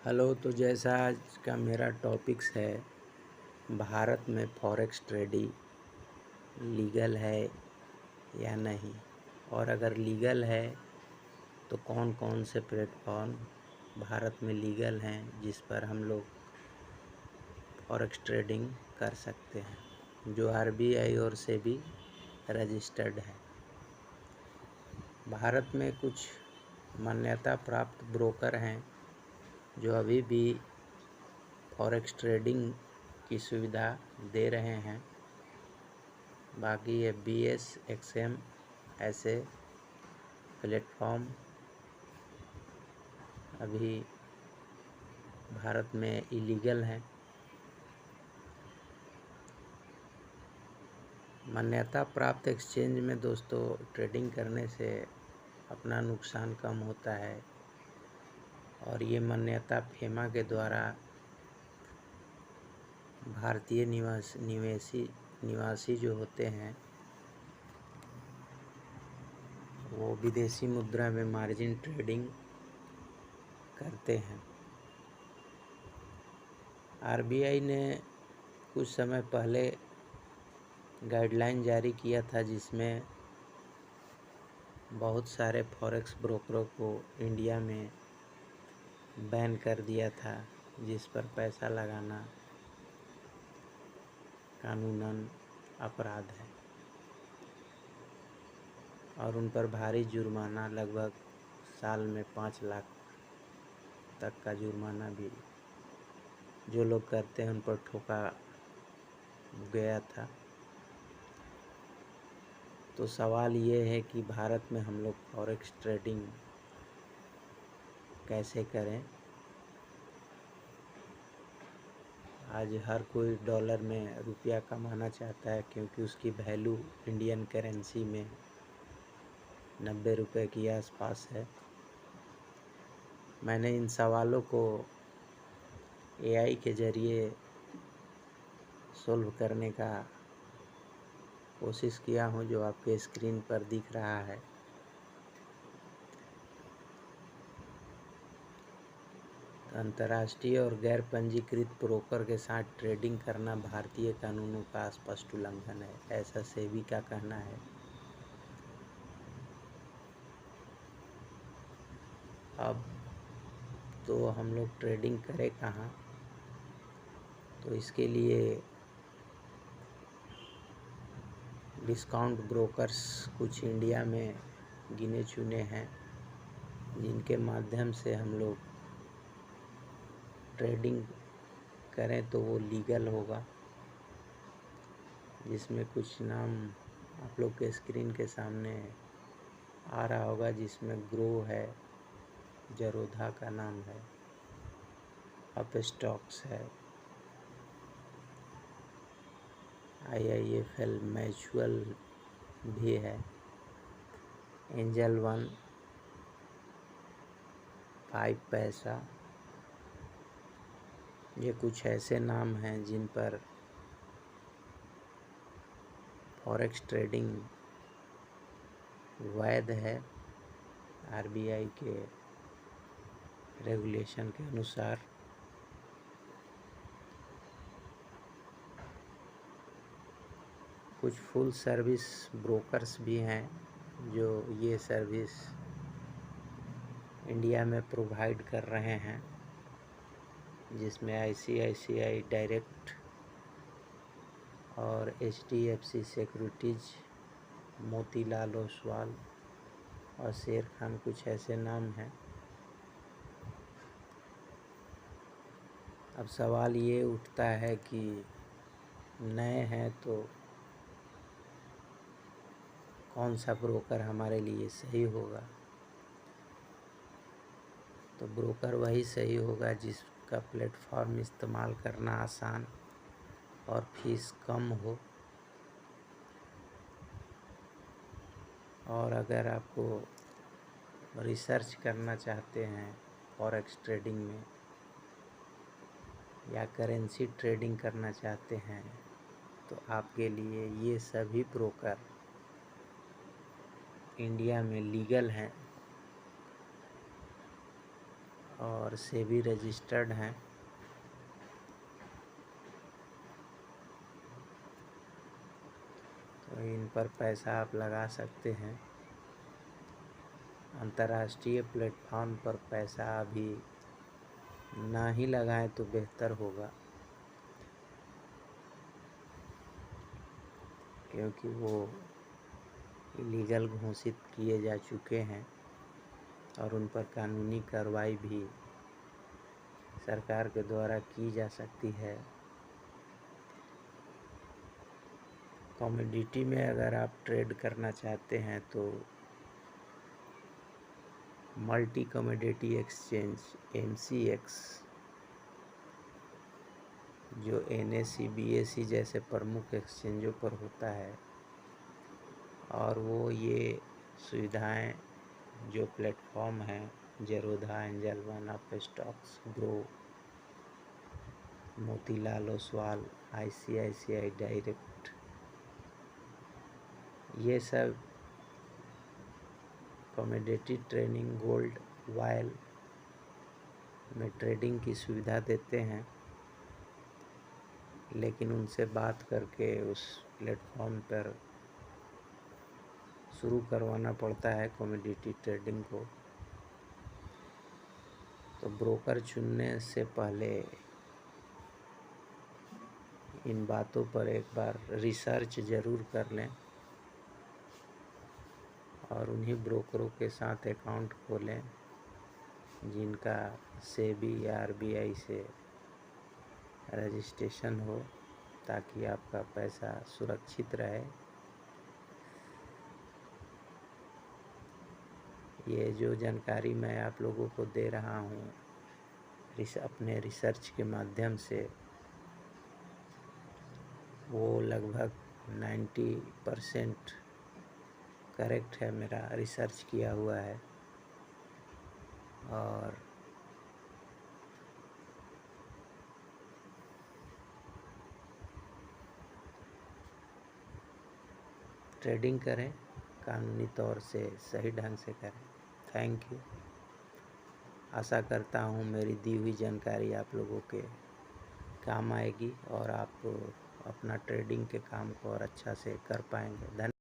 Hello. तो जैसा आज का मेरा टॉपिक्स है, भारत में फॉरेक्स ट्रेडिंग लीगल है या नहीं, और अगर लीगल है तो कौन कौन से प्लेटफॉर्म भारत में लीगल हैं जिस पर हम लोग फॉरेक्स ट्रेडिंग कर सकते हैं, जो आरबीआई और सेबी रजिस्टर्ड है। भारत में कुछ मान्यता प्राप्त ब्रोकर हैं जो अभी भी फॉरेक्स ट्रेडिंग की सुविधा दे रहे हैं। बाकी FBS, XM ऐसे प्लेटफॉर्म अभी भारत में इलीगल हैं। मान्यता प्राप्त एक्सचेंज में दोस्तों ट्रेडिंग करने से अपना नुकसान कम होता है, और ये मान्यता फेमा के द्वारा भारतीय निवासी जो होते हैं वो विदेशी मुद्रा में मार्जिन ट्रेडिंग करते हैं। आरबीआई ने कुछ समय पहले गाइडलाइन जारी किया था जिसमें बहुत सारे फॉरेक्स ब्रोकरों को इंडिया में बैन कर दिया था, जिस पर पैसा लगाना कानूनन अपराध है और उन पर भारी जुर्माना, लगभग साल में 5 लाख तक का जुर्माना भी जो लोग करते हैं उन पर ठोका गया था। तो सवाल ये है कि भारत में हम लोग फॉरेक्स ट्रेडिंग कैसे करें। आज हर कोई डॉलर में रुपया कमाना चाहता है, क्योंकि उसकी वैल्यू इंडियन करेंसी में 90 रुपये के आसपास है। मैंने इन सवालों को AI के ज़रिए सोल्व करने का कोशिश किया हूँ, जो आपके स्क्रीन पर दिख रहा है। अंतर्राष्ट्रीय और गैर पंजीकृत ब्रोकर के साथ ट्रेडिंग करना भारतीय कानूनों का स्पष्ट उल्लंघन है, ऐसा सेबी का कहना है। अब तो हम लोग ट्रेडिंग करें कहाँ? तो इसके लिए डिस्काउंट ब्रोकर्स कुछ इंडिया में गिने चुने हैं, जिनके माध्यम से हम लोग ट्रेडिंग करें तो वो लीगल होगा। जिसमें कुछ नाम आप लोग के स्क्रीन के सामने आ रहा होगा, जिसमें ग्रो है, जरोधा का नाम है, अप स्टॉक्स है, IIFL म्यूचुअल भी है, एंजल वन, 5 पैसा। ये कुछ ऐसे नाम हैं जिन पर फॉरेक्स ट्रेडिंग वैध है आरबीआई के रेगुलेशन के अनुसार। कुछ फुल सर्विस ब्रोकर्स भी हैं जो ये सर्विस इंडिया में प्रोवाइड कर रहे हैं, जिसमें ICICI डायरेक्ट और HDFC सिक्योरिटीज, मोतीलाल ओसवाल और शेर खान, कुछ ऐसे नाम हैं। अब सवाल ये उठता है कि नए हैं तो कौन सा ब्रोकर हमारे लिए सही होगा? तो ब्रोकर वही सही होगा जिसका प्लेटफॉर्म इस्तेमाल करना आसान और फीस कम हो। और अगर आपको रिसर्च करना चाहते हैं फॉरेक्स ट्रेडिंग में या करेंसी ट्रेडिंग करना चाहते हैं, तो आपके लिए ये सभी ब्रोकर इंडिया में लीगल हैं और सेबी रजिस्टर्ड हैं। तो इन पर पैसा आप लगा सकते हैं। अंतर्राष्ट्रीय प्लेटफॉर्म पर पैसा अभी ना ही लगाएं तो बेहतर होगा, क्योंकि वो इलीगल घोषित किए जा चुके हैं और उन पर कानूनी कार्रवाई भी सरकार के द्वारा की जा सकती है। कमोडिटी में अगर आप ट्रेड करना चाहते हैं तो मल्टी कमोडिटी एक्सचेंज MCX, जो NSE BSE जैसे प्रमुख एक्सचेंजों पर होता है, और वो ये सुविधाएं जो प्लेटफॉर्म हैं Zerodha, angel one, Upstox, grow, Motilal Oswal, ICICI direct, ये सब कमोडिटी ट्रेडिंग गोल्ड वायल में ट्रेडिंग की सुविधा देते हैं, लेकिन उनसे बात करके उस प्लेटफॉर्म पर शुरू करवाना पड़ता है कमोडिटी ट्रेडिंग को। तो ब्रोकर चुनने से पहले इन बातों पर एक बार रिसर्च ज़रूर कर लें और उन्हीं ब्रोकरों के साथ अकाउंट खोलें जिनका सेबी या RBI से रजिस्ट्रेशन हो, ताकि आपका पैसा सुरक्षित रहे। ये जो जानकारी मैं आप लोगों को दे रहा हूँ अपने रिसर्च के माध्यम से, वो लगभग 90% करेक्ट है, मेरा रिसर्च किया हुआ है। और ट्रेडिंग करें, कानूनी तौर से सही ढंग से करें। Thank you. आशा करता हूँ मेरी दी हुई जानकारी आप लोगों के काम आएगी और आप अपना ट्रेडिंग के काम को और अच्छा से कर पाएंगे। धन्यवाद।